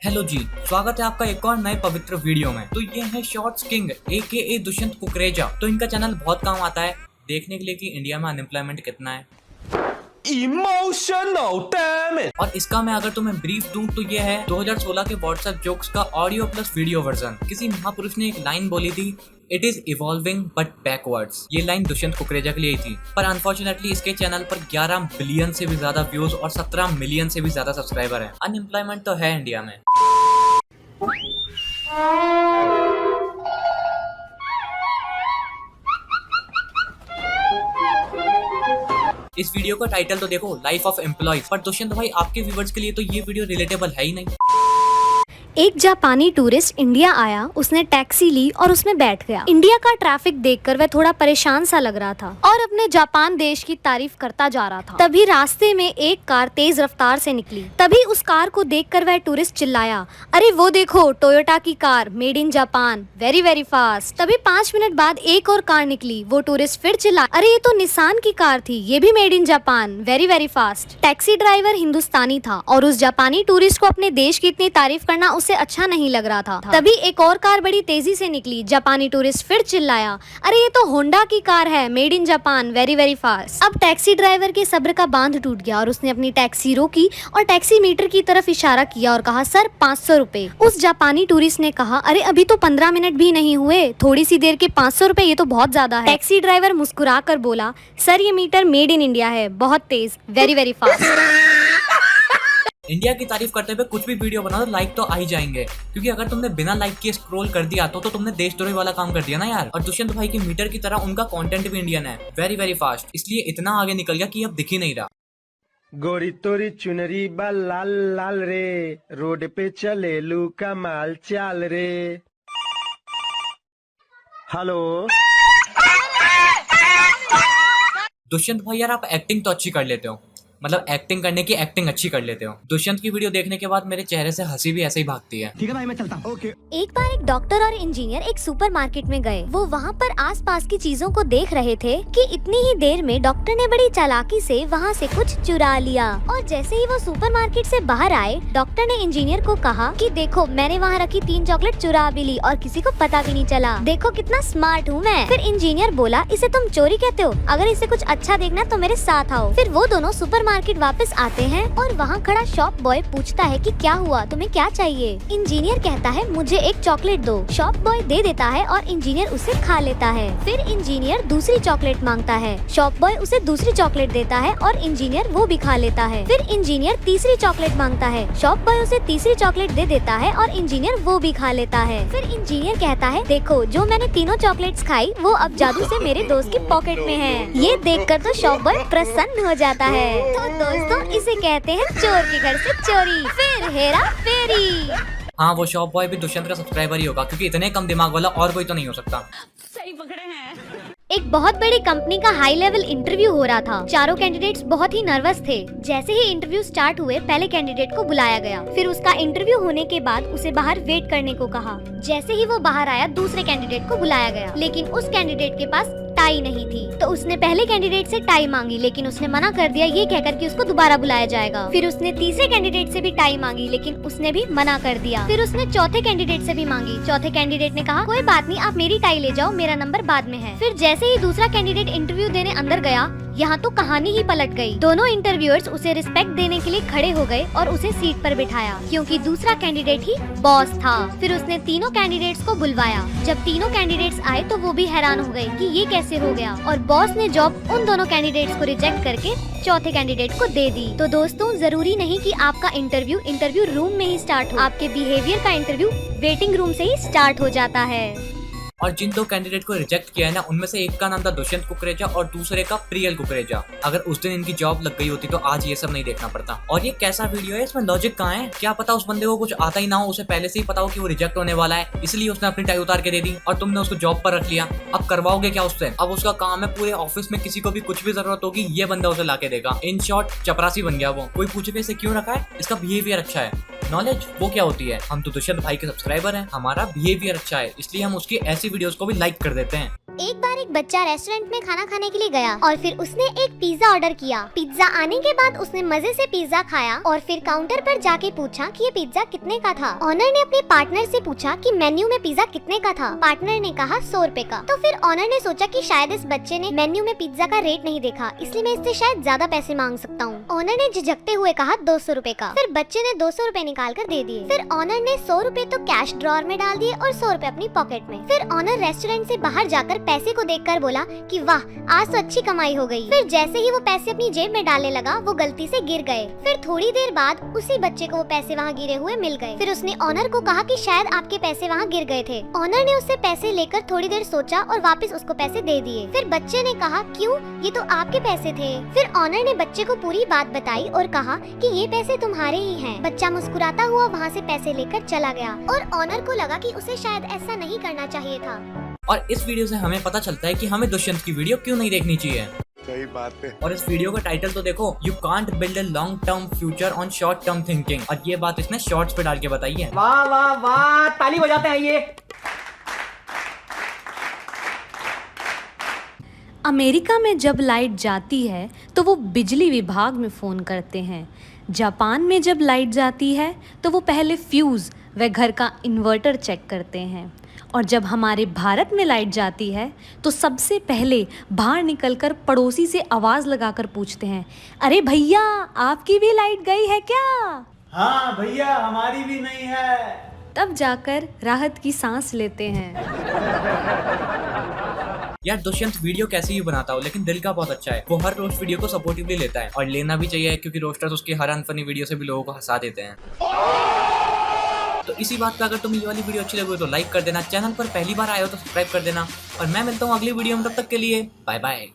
Hello जी, स्वागत है आपका एक और नए पवित्र वीडियो में। तो ये है shorts king AKA Dushyant Kukreja. तो इनका चैनल बहुत काम आता है देखने के लिए कि इंडिया में अनएम्प्लॉयमेंट कितना है। Emotional damn it. और इसका मैं अगर तुम्हें ब्रीफ दूं तो ये है 2016 के व्हाट्सएप जोक्स का ऑडियो प्लस वीडियो वर्जन। किसी महापुरुष ने एक लाइन बोली थी, it is evolving but backwards. ये लाइन दुष्यंत कुकरेजा के लिए ही थी, पर अनफॉर्चुनेटली इसके चैनल पर 11 बिलियन से भी ज्यादा व्यूज और 17 मिलियन से भी ज्यादा सब्सक्राइबर है। अनएम्प्लॉयमेंट तो है इंडिया में। इस वीडियो का टाइटल तो देखो, लाइफ ऑफ एम्प्लॉयज। पर दुष्यंत भाई, आपके व्यूवर्स के लिए तो ये वीडियो रिलेटेबल है ही नहीं। एक जापानी टूरिस्ट इंडिया आया, उसने टैक्सी ली और उसमें बैठ गया। इंडिया का ट्रैफिक देखकर वह थोड़ा परेशान सा लग रहा था और अपने जापान देश की तारीफ करता जा रहा था। तभी रास्ते में एक कार तेज रफ्तार से निकली। तभी उस कार को देखकर वह टूरिस्ट चिल्लाया, अरे वो देखो, टोयोटा की car, made in Japan, very very fast. तभी 5 मिनट बाद एक और कार निकली। वो टूरिस्ट फिर चिल्लाया, अरे ये तो निसान की कार थी, ये भी made in Japan, very very fast. Taxi driver Hindustani था और उस जापानी टूरिस्ट को अपने देश की इतनी तारीफ करना उसे अच्छा नहीं लग रहा था। तभी एक और कार बड़ी तेजी से निकली। जापानी टूरिस्ट फिर चिल्लाया, अरे ये तो होंडा की कार है, made in Japan, very very fast. अब टैक्सी ड्राइवर के सब्र का बांध टूट गया और उसने अपनी टैक्सी रोकी और टैक्सी मीटर की तरफ इशारा किया और कहा, सर 500 रुपए। उस जापानी टूरिस्ट ने कहा, अरे अभी तो 15 मिनट भी नहीं हुए, थोड़ी सी देर के 500 रुपए, ये तो बहुत ज्यादा है। टैक्सी ड्राइवर मुस्कुरा कर बोला, सर ये मीटर मेड इन इंडिया है, बहुत तेज, वेरी वेरी फास्ट। इंडिया की तारीफ करते हुए कुछ भी वीडियो बनाओ तो लाइक तो आ ही जाएंगे, क्योंकि अगर तुमने बिना लाइक के स्क्रॉल कर दिया तो तुमने देशद्रोही वाला काम कर दिया ना यार। और दुष्यंत भाई की मीटर की तरह उनका कंटेंट भी इंडियन है, वेरी वेरी फास्ट, इसलिए इतना आगे निकल गया कि अब दिख ही नहीं रहा। गोरी तोरी चुनरी बा लाल लाल रे, रोड पे चले लू कमाल चाल रे। हेलो दुष्यंत भाई यार, आप एक्टिंग तो अच्छी कर लेते हो, मतलब एक्टिंग करने की एक्टिंग अच्छी कर लेते हो। दुष्यंत की वीडियो देखने के बाद मेरे चेहरे से हंसी भी ऐसे ही भागती है। ठीक है भाई, मैं चलता हूँ। ओके। एक बार एक डॉक्टर और इंजीनियर एक सुपरमार्केट में गए। वो वहाँ पर आसपास की चीजों को देख रहे थे कि इतनी ही देर में डॉक्टर ने बड़ी चालाकी से वहाँ से कुछ चुरा लिया। और जैसे ही वो सुपरमार्केट से बाहर आए, डॉक्टर ने इंजीनियर को कहा कि देखो, मैंने वहाँ रखी 3 चॉकलेट चुरा भी ली और किसी को पता भी नहीं चला, देखो कितना स्मार्ट हूँ मैं। फिर इंजीनियर बोला, इसे तुम चोरी कहते हो? अगर इसे कुछ अच्छा देखना तो मेरे साथ आओ। फिर वो दोनों सुपरमार्केट वापस आते हैं और वहाँ खड़ा शॉप बॉय पूछता है कि क्या हुआ, तुम्हें क्या चाहिए? इंजीनियर कहता है, मुझे एक चॉकलेट दो। शॉप बॉय दे देता है और इंजीनियर उसे खा लेता है। फिर इंजीनियर दूसरी चॉकलेट मांगता है। शॉप बॉय उसे दूसरी चॉकलेट देता है और इंजीनियर वो भी खा लेता है। फिर इंजीनियर तीसरी चॉकलेट मांगता है। शॉप बॉय उसे तीसरी चॉकलेट दे देता है और इंजीनियर वो भी खा लेता है। फिर इंजीनियर कहता है, देखो, जो मैंने तीनों चॉकलेट्स खाई वो अब जादू से मेरे दोस्त की पॉकेट में है। ये देखकर तो शॉप बॉय प्रसन्न हो जाता है। तो दोस्तों, इसे कहते हैं चोर के घर से चोरी, फिर हेरा फेरी। हाँ, वो शॉप बॉय भी दुष्यंत का सब्सक्राइबर ही होगा, क्योंकि इतने कम दिमाग वाला और कोई तो नहीं हो सकता। सही पकड़े हैं। एक बहुत बड़ी कंपनी का हाई लेवल इंटरव्यू हो रहा था। चारों कैंडिडेट्स बहुत ही नर्वस थे। जैसे ही इंटरव्यू स्टार्ट हुए, पहले कैंडिडेट को बुलाया गया। फिर उसका इंटरव्यू होने के बाद उसे बाहर वेट करने को कहा। जैसे ही वो बाहर आया, दूसरे कैंडिडेट को बुलाया गया, लेकिन उस कैंडिडेट के पास टाई नहीं थी। तो उसने पहले कैंडिडेट से टाई मांगी, लेकिन उसने मना कर दिया, ये कहकर कि उसको दोबारा बुलाया जाएगा। फिर उसने तीसरे कैंडिडेट से भी टाई मांगी, लेकिन उसने भी मना कर दिया। फिर उसने चौथे कैंडिडेट से भी मांगी। चौथे कैंडिडेट ने कहा, कोई बात नहीं, आप मेरी टाई ले जाओ, मेरा नंबर बाद में है। फिर जैसे ही दूसरा कैंडिडेट इंटरव्यू देने अंदर गया, यहाँ तो कहानी ही पलट गई। दोनों इंटरव्यूअर्स उसे रिस्पेक्ट देने के लिए खड़े हो गए और उसे सीट पर बिठाया, क्योंकि दूसरा कैंडिडेट ही बॉस था। फिर उसने तीनों कैंडिडेट्स को बुलवाया। जब तीनों कैंडिडेट्स आए तो वो भी हैरान हो गए कि ये कैसे हो गया, और बॉस ने जॉब उन दोनों कैंडिडेट्स को रिजेक्ट करके चौथे कैंडिडेट को दे दी। तो दोस्तों, जरूरी नहीं कि आपका इंटरव्यू रूम में ही स्टार्ट हो। आपके बिहेवियर का इंटरव्यू वेटिंग रूम से ही स्टार्ट हो जाता है। और जिन 2 कैंडिडेट को रिजेक्ट किया है ना, उनमें से एक का नाम था दुष्यंत कुकरेजा और दूसरे का प्रियल कुकरेजा। अगर उस दिन इनकी जॉब लग गई होती तो आज ये सब नहीं देखना पड़ता। और ये कैसा वीडियो है, इसमें लॉजिक कहाँ है? क्या पता उस बंदे को कुछ आता ही ना हो, उसे पहले से ही पता हो कि वो रिजेक्ट होने वाला है, इसलिए उसने अपनी टाई उतार के दे दी और तुमने उसको जॉब पर रख लिया। अब करवाओगे क्या उससे? अब उसका काम है, पूरे ऑफिस में किसी को भी कुछ भी जरूरत होगी, ये बंदा उसे ला के देगा। इन शॉर्ट, चपरासी बन गया वो। कोई पूछे इसे क्यों रखा है? इसका बिहेवियर अच्छा है। नॉलेज वो क्या होती है? हम तो दुष्यंत भाई के सब्सक्राइबर हैं, हमारा बिहेवियर अच्छा है, इसलिए हम उसकी ऐसी वीडियोस को भी लाइक कर देते हैं। एक बार एक बच्चा रेस्टोरेंट में खाना खाने के लिए गया और फिर उसने एक पिज्जा ऑर्डर किया। पिज्जा आने के बाद उसने मजे से पिज्जा खाया और फिर काउंटर पर जाके पूछा कि ये पिज्जा कितने का था। ऑनर ने अपने पार्टनर से पूछा कि मेन्यू में पिज्जा कितने का था। पार्टनर ने कहा 100 रुपए का। तो फिर ऑनर ने सोचा कि शायद इस बच्चे ने मेन्यू में पिज्जा का रेट नहीं देखा, इसलिए मैं इससे शायद ज्यादा पैसे मांग सकता हूँ। ऑनर ने झिझकते हुए कहा 200 रुपए का। फिर बच्चे ने 200 रुपए निकाल कर दे दिए। फिर ऑनर ने 100 रुपए तो कैश ड्रॉअर में डाल दिए और 100 रुपए अपनी पॉकेट में। फिर ऑनर रेस्टोरेंट से बाहर जाकर पैसे को देखकर बोला कि वाह, आज तो अच्छी कमाई हो गई। फिर जैसे ही वो पैसे अपनी जेब में डालने लगा, वो गलती से गिर गए। फिर थोड़ी देर बाद उसी बच्चे को वो पैसे वहाँ गिरे हुए मिल गए। फिर उसने ऑनर को कहा कि शायद आपके पैसे वहाँ गिर गए थे। ऑनर ने उससे पैसे लेकर थोड़ी देर सोचा और वापस उसको पैसे दे दिए। फिर बच्चे ने कहा क्यों, ये तो आपके पैसे थे। फिर ऑनर ने बच्चे को पूरी बात बताई और कहा कि ये पैसे तुम्हारे ही हैं। बच्चा मुस्कुराता हुआ वहाँ से पैसे लेकर चला गया और ऑनर को लगा कि उसे शायद ऐसा नहीं करना चाहिए था। और इस वीडियो से हमें पता चलता है कि हमें दुष्यंत की वीडियो क्यों नहीं देखनी चाहिए। सही बात है। और इस वीडियो का टाइटल तो देखो, you can't build a long term future on short term thinking. और ये बात इसने शॉर्ट्स पे डाल के बताई है। वाह वाह वाह, ताली बजाते हैं ये। अमेरिका में जब लाइट जाती है तो वो बिजली विभाग में फ़ोन करते हैं। जापान में जब लाइट जाती है तो वो पहले फ्यूज़ व घर का इन्वर्टर चेक करते हैं। और जब हमारे भारत में लाइट जाती है तो सबसे पहले बाहर निकलकर पड़ोसी से आवाज़ लगाकर पूछते हैं, अरे भैया आपकी भी लाइट गई है क्या? हाँ भैया, हमारी भी नहीं है। तब जाकर राहत की सांस लेते हैं। यार दुष्यंत वीडियो कैसी ही बनाता हो, लेकिन दिल का बहुत अच्छा है। वो हर रोस्ट वीडियो को सपोर्टिवली लेता है और लेना भी चाहिए, क्योंकि रोस्टर्स उसकी हर अनफनी वीडियो से भी लोगों को हंसा देते हैं। तो इसी बात पे अगर तुम्हें ये वाली वीडियो अच्छी लगी तो लाइक कर देना, चैनल पर पहली बार आए हो तो सब्सक्राइब कर देना और मैं मिलता हूँ अगली वीडियो में। तब तक के लिए बाय बाय।